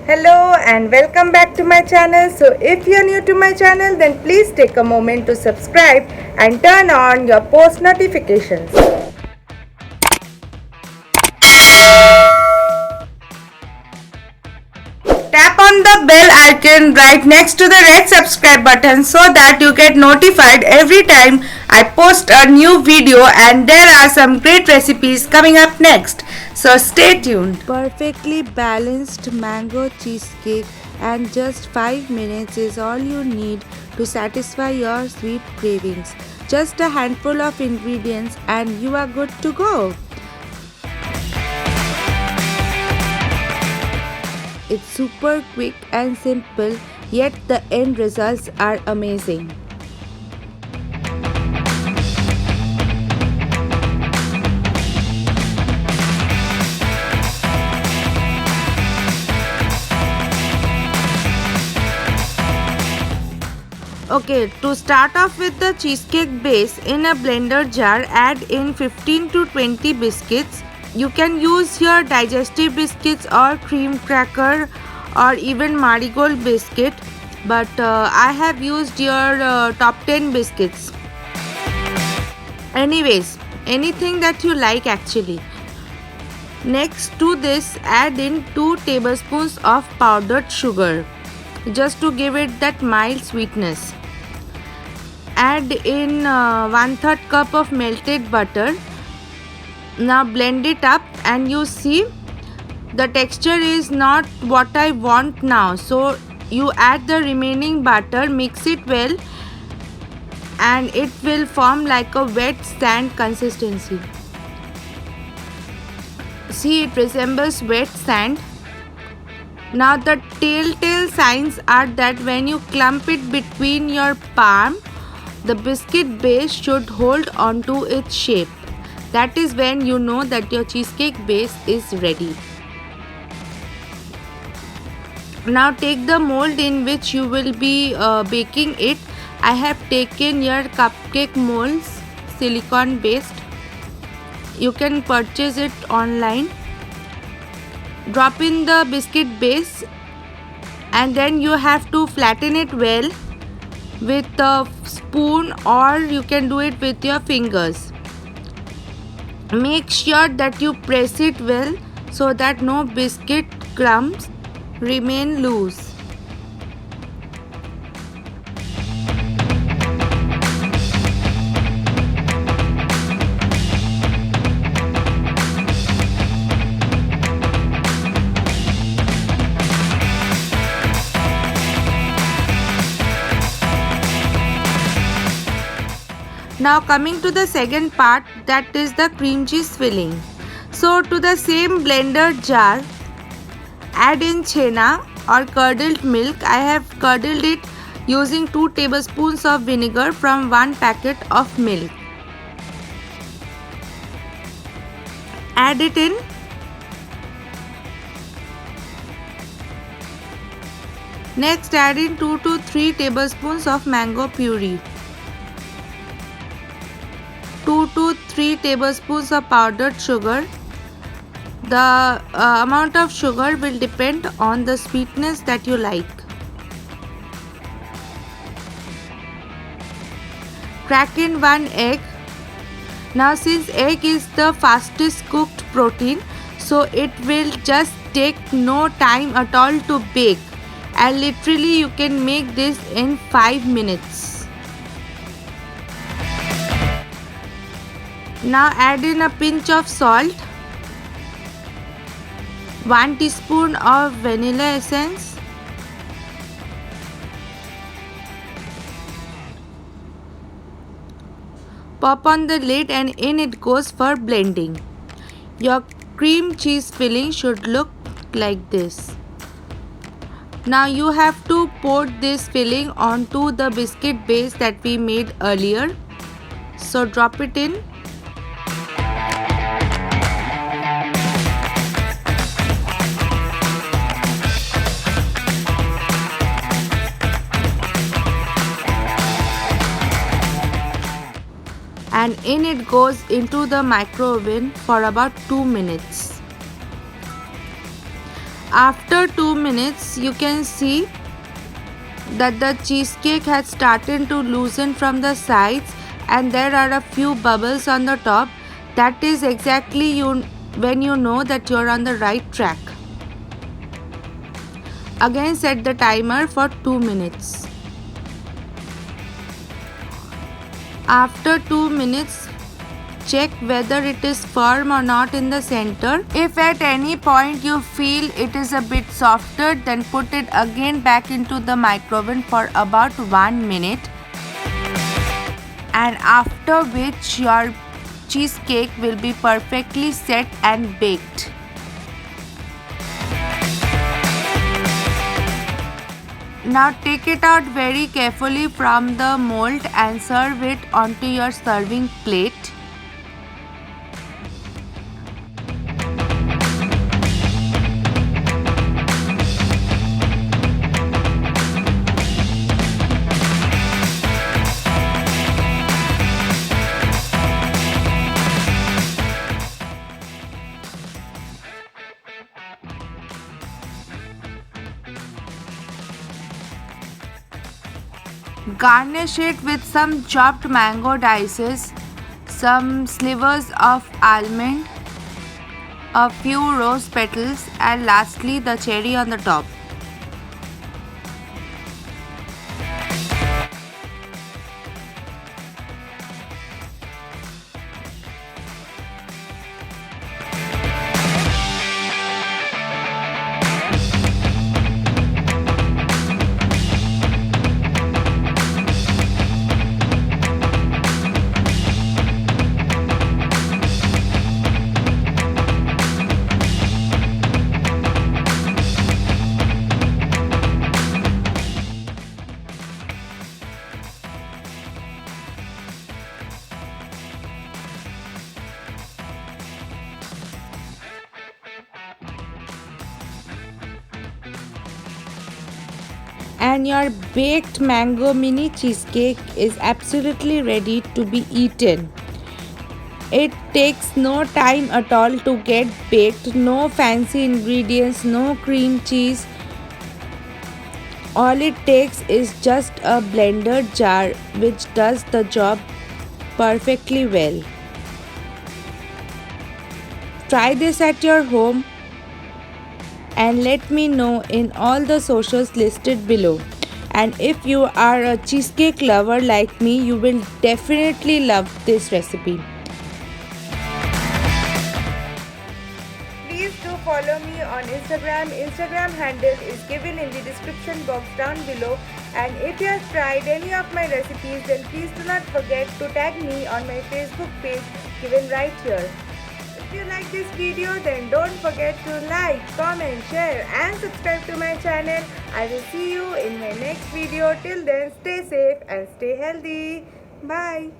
Hello and welcome back to my channel. So if you're new to my channel, then please take a moment to subscribe and turn on your post notifications. Tap on the bell icon right next to the red subscribe button so that you get notified every time I post a new video, and there are some great recipes coming up next. So stay tuned. Perfectly balanced mango cheesecake, and just 5 minutes is all you need to satisfy your sweet cravings. Just a handful of ingredients and you are good to go. It's super quick and simple, yet the end results are amazing. Okay, to start off with the cheesecake base, in a blender jar add in 15 to 20 biscuits. You can use here digestive biscuits or cream cracker or even marigold biscuit, but I have used your top 10 biscuits. Anyways, anything that you like actually. Next to this, add in 2 tablespoons of powdered sugar just to give it that mild sweetness. Add in 1/3 cup of melted butter. Now blend it up and you see the texture is not what I want now, so you add the remaining butter, mix it well, and it will form like a wet sand consistency. See, it resembles wet sand. Now the telltale signs are that when you clump it between your palm, the biscuit base should hold onto its shape. That is when you know that your cheesecake base is ready. Now take the mold in which you will be baking it. I have taken your cupcake molds, silicone based. You can purchase it online. Drop in the biscuit base and then you have to flatten it well with a spoon, or you can do it with your fingers. Make sure that you press it well so that no biscuit crumbs remain loose. Now coming to the second part, that is the cream cheese filling. So to the same blender jar, add in chena or curdled milk. I have curdled it using 2 tablespoons of vinegar from 1 packet of milk. Add it in. Next, add in 2 to 3 tablespoons of mango puree. 2 to 3 tablespoons of powdered sugar. The amount of sugar will depend on the sweetness that you like. Crack in 1 egg. Now since egg is the fastest cooked protein, so it will just take no time at all to bake, and literally you can make this in 5 minutes. Now add in a pinch of salt, 1 teaspoon of vanilla essence, pop on the lid and in it goes for blending. Your cream cheese filling should look like this. Now you have to pour this filling onto the biscuit base that we made earlier. So drop it in. And in it goes into the micro oven for about 2 minutes. After 2 minutes, you can see that the cheesecake has started to loosen from the sides and there are a few bubbles on the top. That is exactly when you know that you're on the right track. Again, set the timer for 2 minutes. After 2 minutes, check whether it is firm or not in the center. If at any point you feel it is a bit softer, then put it again back into the microwave for about 1 minute, and after which your cheesecake will be perfectly set and baked. Now take it out very carefully from the mold and serve it onto your serving plate. Garnish it with some chopped mango dices, some slivers of almond, a few rose petals, and lastly the cherry on the top. And your baked mango mini cheesecake is absolutely ready to be eaten. It takes no time at all to get baked, no fancy ingredients, no cream cheese. All it takes is just a blender jar which does the job perfectly well. Try this at your home and let me know in all the socials listed below. And if you are a cheesecake lover like me, you will definitely love this recipe. Please do follow me on Instagram. Instagram handle is given in the description box down below. And if you have tried any of my recipes, then please do not forget to tag me on my Facebook page given right here. If you like this video, then don't forget to like, comment, share and subscribe to my channel. I will see you in my next video. Till then, stay safe and stay healthy. Bye.